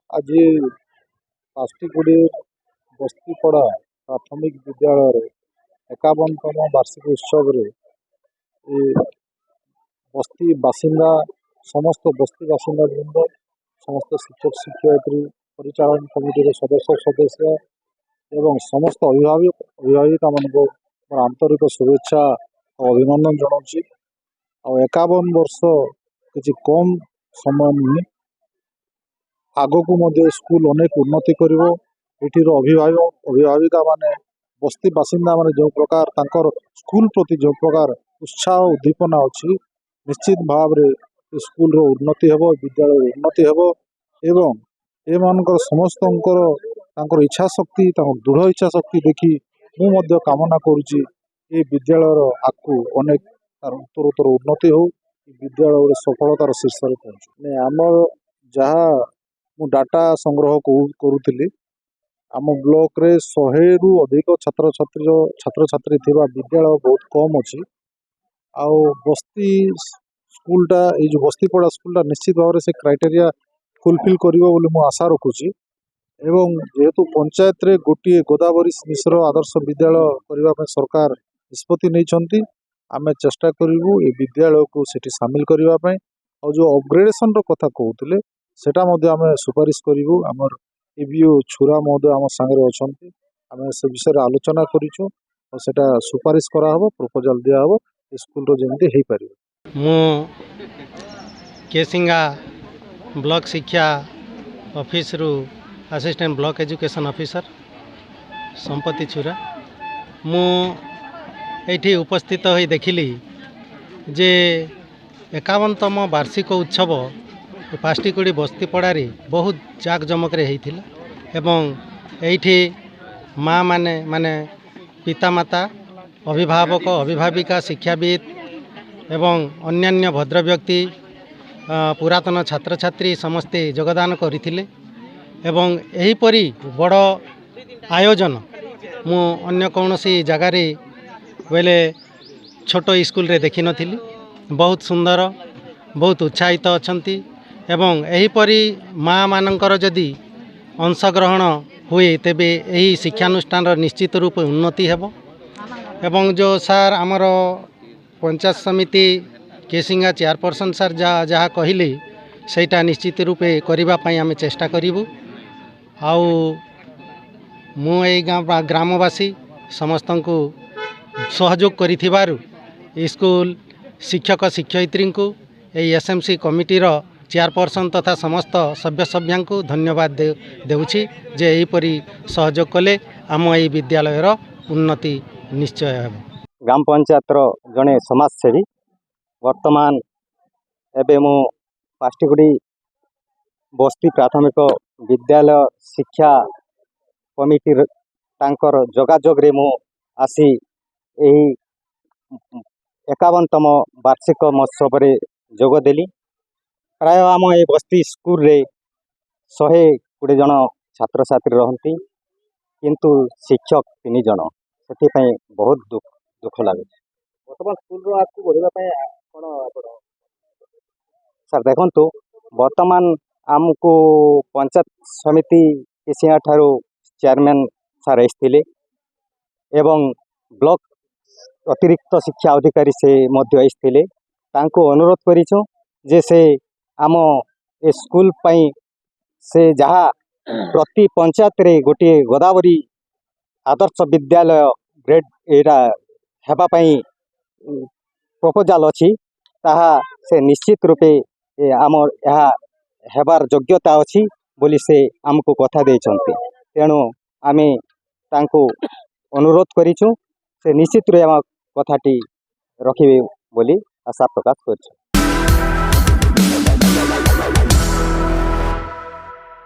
आज पास्टिकुड़ी बस्तीपड़ा प्राथमिक विद्यालय 51तम वार्षिक उत्सव रे बस्ती बासिंदा समस्त बस्ती बासिंदा वृंद समस्त शिक्षक शिक्षयित्री परिचालन कमिटी सदस्य एवं समस्त अभिभाविका मान आंतरिक शुभेच्छा और अभिनंदन जनाऊँगी। और 51 वर्ष किसी कम समय नुहे, आग को स्कूल अनेक उन्नति करिवो। एठीर अभिभाविका माने बस्ती बासिंदा माने जो प्रकार तांकर स्कूल प्रति जो प्रकार उत्साह उद्दीपना अच्छी, निश्चित भाव रे स्कूल रो उन्नति हेबो, विद्यालय उन्नति हेबो एवं ए मानकर समस्तंकर तांकर इच्छा शक्ति दृढ़ इच्छा शक्ति देखी मु मध्य कामना करुच्ची ए विद्यालय आगु अनेक तार उत्तरोत्तर उन्नति हो, विद्यालय सफलतार शीर्ष रे पहुंचू। आम जहाँ मु डाटा संग्रह करुली आम ब्लॉक रे 100 रु अधिक छात्र छात्री थिबा विद्यालय बहुत कम अच्छी। आउ बस्ती स्कूलटा ये जो बस्ती पड़ा स्कूलटा निश्चित भाव से क्राइटेरिया फुलफिल करिवो बोली मु आशा रखुची। एवं जेहेतु पंचायत रे गोटे गोदावरी मिश्र आदर्श विद्यालय करने पे सरकार निष्पत्ति नहीं, आमे चेष्टा करूँ ये विद्यालय को सेठी सामिल करने। और जो अपग्रेडेशन कथा कहते सेटा मध्य आमे सुपारिश करूँ। आमर एबीओ छुरा महोदय आम सांगे अच्छा, आम से विषय आलोचना करूँ और सेटा सुपारिश कराहब, प्रपोजाल दिहब स्कूल रो जेमती हो पार। मु केसिंगा ब्लॉक शिक्षा ऑफिस रु असिस्टेंट ब्लॉक एजुकेशन ऑफिसर संपत्ति छुरा मु एठी उपस्थित होई देखिली जे 51तम वार्षिक उत्सव पास्टिकुड़ी बस्तीपड़ारे बहुत जाकजमक रे होइथिला एवं एठी माँ माने पितामाता अभिभावक अभिभाविका शिक्षाविद एवं अन्यान्य भद्र व्यक्ति पुरातन छात्र छात्री समस्ते योगदान करथिले एवं एहीपरि बड़ आयोजन मु अन्य कौनसी जगार बेले छोट स्कूल रे देखि नथिली। बहुत सुंदर बहुत उत्साहित अछंती एवं एहीपरि माँ मानकर जदि अंशग्रहण हुए तेबे एही शिक्षानुष्ठान निश्चित रूप उन्नति हेबो। एवं जो सार आमर पंचायत समिति केसिंगा चेयरपर्सन सार जहाँ कहले सेटा निश्चित रूपे करिबा पई आमे चेष्टा करिवु। आउ मु ए ग्रामवासी समस्त को सहयोग करिथिबारु स्कूल शिक्षक शिक्षयित्री को एसएमसी कमिटी रो चेयरपर्सन तथा समस्त सभ्य सभ्या को धन्यवाद देउछि जे एहीपरि सहयोग कले आम ए विद्यालय रो उन्नति निश्चय हेबो। ग्राम पंचायत रो जने समाजसेवी वर्तमान एबे मु पास्टिकुड़ी बस्ती प्राथमिक विद्यालय शिक्षा कमिटी तांकर जोगाजोग रे मु आसी एही 51तम वार्षिक महोत्सव रे जोग देली। प्राय आम ए बस्ती स्कूल रे 120 जन छात्र छात्री रहंती किंतु शिक्षक 3 जन, से बहुत दुख लगे। वर्तमान स्कूल रो आपको बढ़िया कौन सर देखु वर्तमान आमको पंचायत समिति केसिंगा ठारू चेयरमैन सर आसते एवं ब्लॉक अतिरिक्त शिक्षा अधिकारी से आसते अनुरोध करिछु जे से आम ए स्कूल पाई से जहाँ प्रति पंचायत रे गोटे गोदावरी आदर्श विद्यालय ग्रेड एरा हेबा पाई प्रपोजाल अच्छी ताहा से निश्चित रूपे आम यहाँ हेबार योग्यता अच्छी बोली से आमको कथा देछन्ते। तेणु आमे तांको अनुरोध करिछु से निश्चित रूपे आम कथाटी रखिबे बोली आशा प्रकाश करछु।